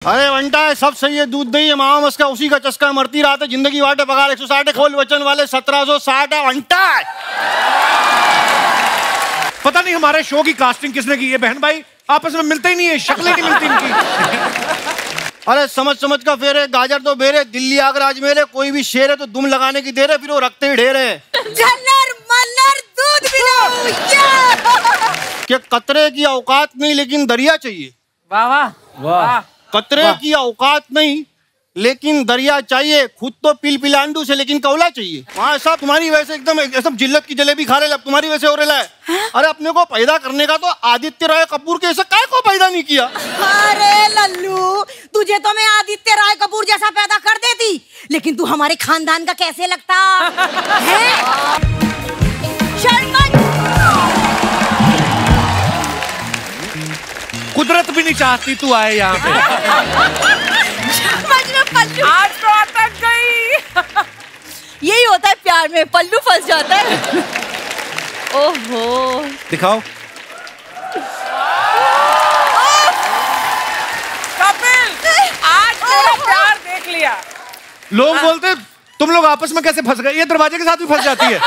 अरे वंटा है, सब सही है, दूध दही है, मामा मस्का उसी का चस्का, मरती रात है, जिंदगी वाटे पगार 160 है, खोल वचन वाले 1760 है। वंटा है। पता नहीं हमारे शो की कास्टिंग किसने की है। बहन भाई आपस में मिलते ही नहीं है, शक्लें नहीं मिलती इनकी। अरे समझ समझ का फेरे, गाजर तो बेरे, दिल्ली आगरा अजमेर, कोई भी शेर है तो दुम लगाने की देर है, फिर वो रखते ही ढेर है। झल्लर मल्लर दूध पिलो। कि कतरे की औकात नहीं लेकिन दरिया चाहिए। वाह वाह वाह। कतरे की औकात नहीं लेकिन दरिया चाहिए, खुद तो पिलांडू से लेकिन कौला चाहिए। वहाँ साहब तुम्हारी वैसे एकदम जिल्लत की जलेबी खा रहे, तुम्हारी वैसे हो रहा है। अरे अपने को पैदा करने का तो आदित्य राय कपूर के ऐसे काय को पैदा नहीं किया। अरे लल्लू, तुझे तो मैं आदित्य राय कपूर जैसा पैदा कर देती, लेकिन तू हमारे खानदान का कैसे लगता है? कुदरत भी नहीं चाहती तू आए यहाँ पे। आज तो अटक गई। यही होता है प्यार में, पल्लू फंस जाता है। ओहो, दिखाओ। कपिल, आज तेरा प्यार देख लिया। लोग बोलते तुम लोग आपस में कैसे फंस गए, ये दरवाजे के साथ भी फंस जाती है।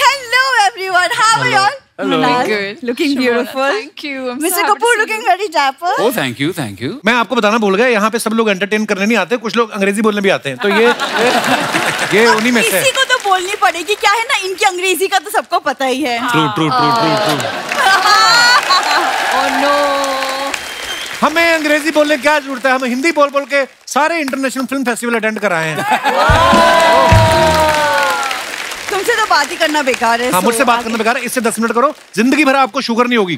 Hello everyone, how are you all? Hello. Good. Looking beautiful. Thank you. I'm Mr. so happy Kapoor to see looking you. very dapper. Oh, thank you, thank you. मैं आपको बताना भूल गया, यहाँ पे सब लोग एंटरटेन करने नहीं आते, कुछ लोग अंग्रेजी बोलने भी आते हैं, तो ये उन्हीं में से है। इसी को तो बोलनी पड़ेगी, क्या है ना, इनकी अंग्रेजी का तो सबको पता ही है। True true true true true. Oh no. हमें अंग्रेजी बोलने की क्या जरूरत है, हम हिंदी बोल बोल के सारे इंटरनेशनल फिल्म फेस्टिवल अटेंड कराए हैं। तुमसे तो बात ही करना बेकार है। हाँ, मुझसे बात करना बेकार है, इससे 10 मिनट करो, जिंदगी भर आपको शुगर नहीं होगी।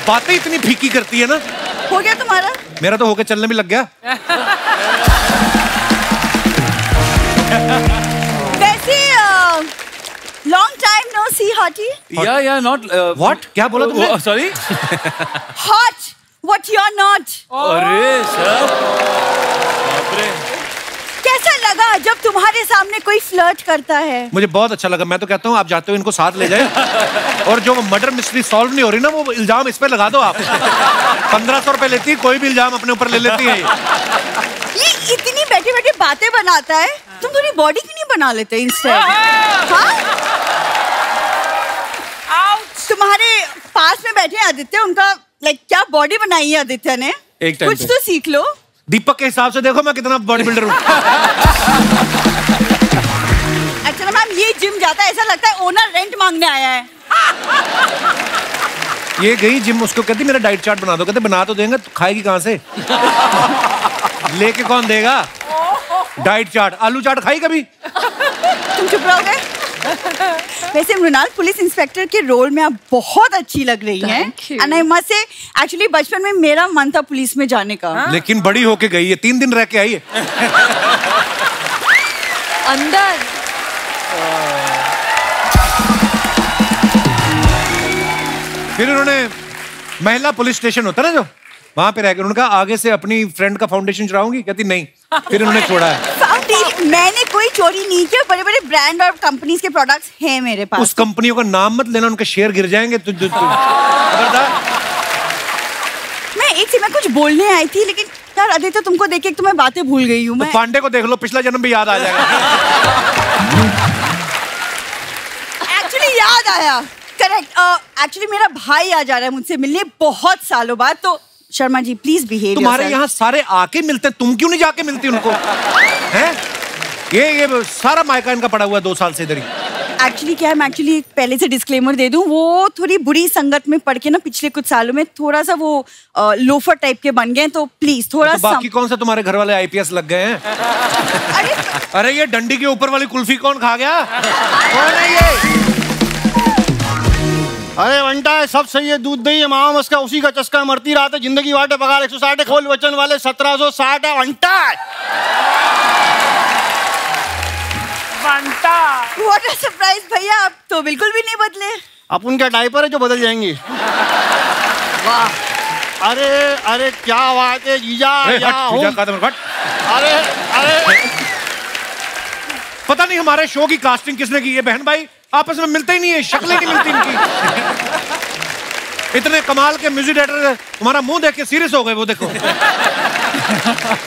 बातें इतनी फीकी करती है ना। हो गया तुम्हारा? मेरा तो होके चलने भी लग गया। वैसे long time no see hottie. Yeah, not. What? क्या बोला तुमने? Sorry. Hot what you are not. अरे सर, बाप रे। कैसा लगा जब तुम्हारे सामने कोई फ्लर्ट करता है? मुझे बहुत अच्छा लगा। मैं तो कहता हूँ आप जाते हो इनको साथ ले जाए, और जो मर्डर मिस्ट्री सॉल्व नहीं हो रही ना, वो इल्जाम इस पे लगा दो आप। 1500 रुपए लेती है, कोई भी इल्जाम अपने ऊपर ले लेती है। ये इतनी बैठी बैठी बातें बनाता है, तुम थोड़ी बॉडी क्यों नहीं बना लेते इंस्टेड? तुम्हारे पास में बैठे आदित्य, उनका लाइक क्या बॉडी बनाई है आदित्य ने, एक टाइम कुछ तो सीख लो। दीपक के हिसाब से देखो मैं कितना बॉडी बिल्डर हूँ। अच्छा मैम, ये जिम जाता है, ऐसा लगता है ओनर रेंट मांगने आया है। ये गई जिम, उसको कहती मेरा डाइट चार्ट बना दो, कहते बना तो देंगे, तो खाएगी कहाँ से? लेके कौन देगा डाइट चार्ट? आलू चाट खाई कभी? तुम चुप रहोगे? वैसे मृणाल, पुलिस इंस्पेक्टर के रोल में आप बहुत अच्छी लग रही हैं। And I must say, actually बचपन में मेरा मन था पुलिस में जाने का। लेकिन बड़ी होके गई है, 3 दिन रह के आई है। अंदर फिर उन्होंने महिला पुलिस स्टेशन होता ना जो, वहां पे रह के उन्होंने कहा आगे से अपनी फ्रेंड का फाउंडेशन चढ़ाऊंगी, कहती नहीं। फिर उन्होंने छोड़ा है। मैंने कोई चोरी नहीं किया, बड़े बड़े ब्रांड और कंपनीज के प्रोडक्ट्स हैं मेरे पास। उस कंपनियों का नाम मत लेना, उनके शेयर गिर जाएंगे। खबरदार। मैं कुछ बोलने आई थी, लेकिन यार आदित्य तुमको देख के तो मैं बातें भूल गई हूँ। तो पांडे को देख लो, पिछला जन्म भी याद आ जाएगा। एक्चुअली याद आया, करेक्ट। एक्चुअली मेरा भाई आ जा रहा है मुझसे मिलने बहुत सालों बाद, तो शर्मा जी प्लीज बिहेव। तुम्हारे यहाँ सारे आके मिलते हैं, तुम क्यों नहीं जाके मिलती उनको? हैं? ये सारा मायका इनका पड़ा हुआ है 2 साल से इधर ही। एक्चुअली क्या है, मैं एक्चुअली पहले से डिस्क्लेमर दे दूं, वो थोड़ी बुरी संगत में पड़ के ना पिछले कुछ सालों में थोड़ा सा वो लोफर टाइप के बन गए, तो प्लीज थोड़ा तो बाकी कौन सा तुम्हारे घर वाले IPS लग गए हैं? अरे ये डंडी के ऊपर वाली कुल्फी कौन खा गया? कौन है ये? अरे वंटा है, सब सही है, दूध दही है, मामा मस्का उसी का चस्का, मरती रात है, जिंदगी वाटे पगार 160 है, खोल वचन वाले 1760 है। वंटा है। व्हाट अ सरप्राइज भैया, आप तो बिल्कुल भी नहीं बदले। अब उनका डायपर है जो बदल जाएंगे। वाह। अरे क्या बात है जीजा। अरे पता नहीं हमारे शो की कास्टिंग किसने की है। बहन भाई आपस में मिलते ही नहीं है, शक्लें नहीं मिलती इनकी। इतने कमाल के म्यूजिक डायरेक्टर, तुम्हारा मुंह देख के सीरियस हो गए वो, देखो।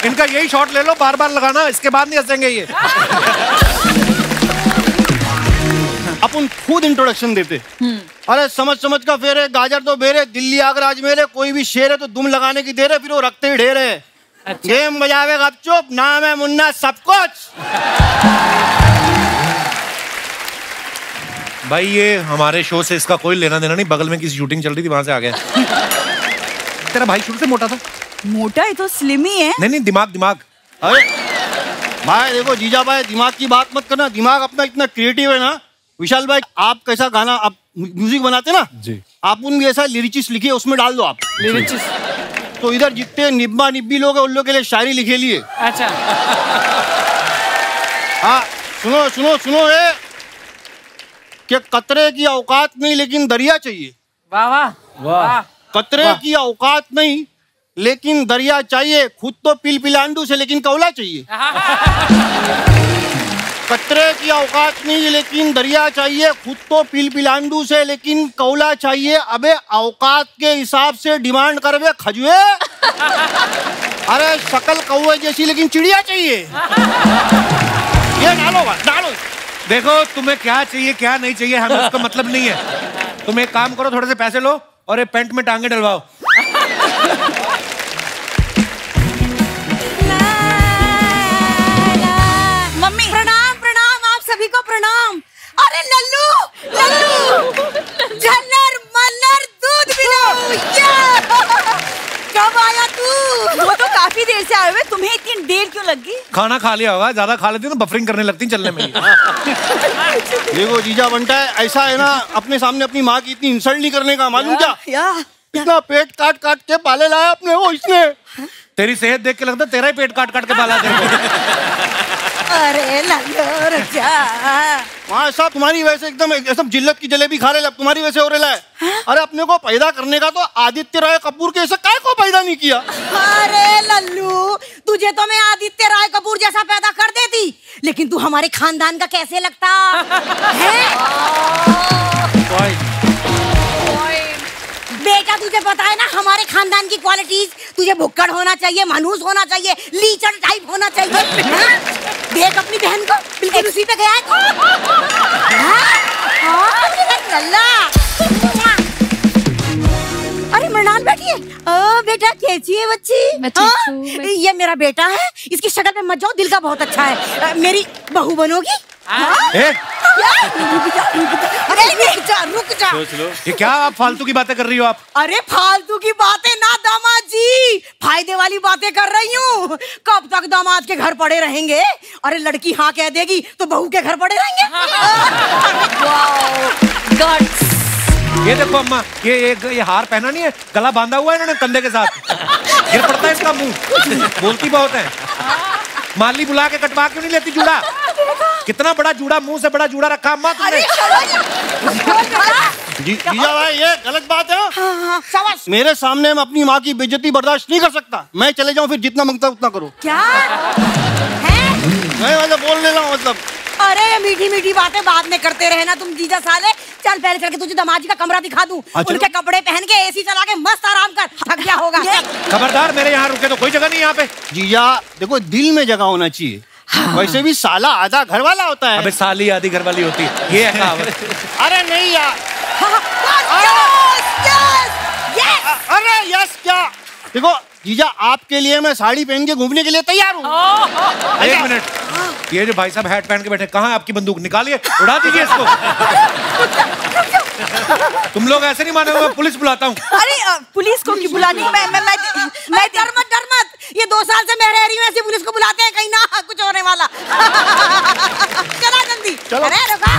इनका यही शॉट ले लो, बार बार लगाना, इसके बाद नहीं हंसेंगे ये। अपन खुद इंट्रोडक्शन देते। अरे समझ समझ का फेर है, गाजर तो बेरे, दिल्ली आगरा अजमेर है, कोई भी शेर है तो दुम लगाने की देर है, फिर वो रखते ही ढेर है। अच्छा। गेम बजावे गपचुप, नाम है मुन्ना सब कुछ। भाई ये हमारे शो से इसका कोई लेना देना नहीं, बगल में किसी शूटिंग चल रही थी, वहां से आ गया। तेरा भाई शुरू से मोटा था? मोटा है तो स्लिम ही है। नहीं, दिमाग। अरे भाई देखो जीजा भाई, दिमाग की बात मत करना, दिमाग अपना इतना क्रिएटिव है ना। विशाल भाई, आप कैसा गाना, आप म्यूजिक बनाते ना जी, आप उन भी ऐसा लिरिचिस लिखिए, उसमें डाल दो आप लिरिचिस। तो इधर जितने निब्बा निब्बी लोग हैं उन लोग के लिए शायरी लिखे लिए। अच्छा। हाँ सुनो सुनो सुनो, ये कि कतरे की औकात नहीं लेकिन दरिया चाहिए। वाह वाह वाह। कतरे की औकात नहीं लेकिन दरिया चाहिए, खुद तो पिलपिलांडू से लेकिन कौला चाहिए। कतरे की औकात नहीं लेकिन दरिया चाहिए, खुद तो पिलपिलांडू से लेकिन कौला चाहिए। अबे औकात के हिसाब से डिमांड करवे खजुए। अरे शकल कौवे जैसी लेकिन चिड़िया चाहिए। ये डालो। देखो तुम्हें क्या चाहिए क्या नहीं चाहिए हमें उसका मतलब नहीं है। तुम एक काम करो, थोड़े से पैसे लो और एक पेंट में टांगे डलवाओ। मम्मी प्रणाम प्रणाम, आप सभी को प्रणाम। अरे लल्लू झल्लर मल्लर दूध पिलाओ। कब आया तू? वो तो काफी देर से आए हुए, तुम्हें इतनी देर क्यों लगी? खाना खा लिया होगा, ज्यादा खा लेती ना बफरिंग करने लगती चलने में। देखो जीजा बनता है, ऐसा है ना, अपने सामने अपनी माँ की इतनी इंसल्ट नहीं करने का, मालूम क्या? इतना पेट काट काट के पाले लाया अपने वो इसने। तेरी सेहत देख के लगता तेरा ही पेट काट काट के पाला तेरे। अरे लल्लू जा। वहाँ साहब तुम्हारी वजह से एकदम जिल्लत की जलेबी खा रहे, तुम्हारी वजह से हो रहा है। अरे अपने को पैदा करने का तो आदित्य राय कपूर के ऐसे काय को पैदा नहीं किया। अरे लल्लू, तुझे तो मैं आदित्य राय कपूर जैसा पैदा कर देती, लेकिन तू हमारे खानदान का कैसे लगता है? बेटा तुझे पता है ना हमारे खानदान की क्वालिटीज, तुझे भुक्कड़ होना चाहिए, मनहूस होना चाहिए, लीचड़ टाइप होना चाहिए। देख अपनी बहन को, बिल्कुल उसी पे गया है। अरे मृणाल बैठिए। बेटा कैसी है बच्ची? ये मेरा बेटा है, इसकी शक्ल पे मत जाओ, दिल का बहुत अच्छा है। मेरी बहू बनोगी? रुक जा। ये क्या आप फालतू की बातें कर रही हो आप? अरे फालतू की बातें ना दामाद जी, फायदे वाली बातें कर रही हूँ। कब तक दामाद के घर पड़े रहेंगे? अरे लड़की हाँ कह देगी तो बहू के घर पड़े रहेंगे। ये देखो अम्मा, ये हार पहना नहीं है, गला बांधा हुआ है इन्होंने कंधे के साथ, गिर पड़ता है इसका मुंह। बोलती बहुत है। माली बुला के कटवा क्यों नहीं लेती जूड़ा? कितना बड़ा जूड़ा, मुंह से बड़ा जूड़ा रखा अम्मा तुमने। जीजा भाई ये गलत बात है। मेरे सामने मैं अपनी माँ की बेइज्जती बर्दाश्त नहीं कर सकता। मैं चले जाऊँ फिर जितना मांगता उतना करो। क्या है? मैं मतलब बोल ले रहा हूँ मतलब। अरे मीठी मीठी बातें बाद में करते रहे ना तुम जीजा साले। चल पहले चल के तुझे दामाद जी का कमरा दिखा दूं। उनके कपड़े पहन के एसी चला के मस्त आराम कर, थक गया होगा। खबरदार मेरे यहाँ रुके तो कोई जगह नहीं यहाँ पे। जीजा देखो दिल में जगह होना चाहिए। वैसे भी साला आधा घर वाला होता है। अबे साली आधी घर वाली होती है, ये है कहावत। अरे नहीं यार। अरे यस क्या? देखो जीजा आपके लिए मैं साड़ी पहन के घूमने के लिए तैयार हूँ। एक मिनट, ये जो भाई साहब हैट पहन के बैठे, कहाँ है आपकी बंदूक? निकालिए, उड़ा दीजिए इसको। तुम लोग ऐसे नहीं मानोगे, मैं पुलिस बुलाता हूँ। अरे पुलिस को क्यों बुलानी? मैं डर मत। ये 2 साल से मैं रह रही हूँ, ऐसे पुलिस को बुलाते हैं कहीं ना कुछ होने वाला। चला जल्दी। चलो। अरे रुका।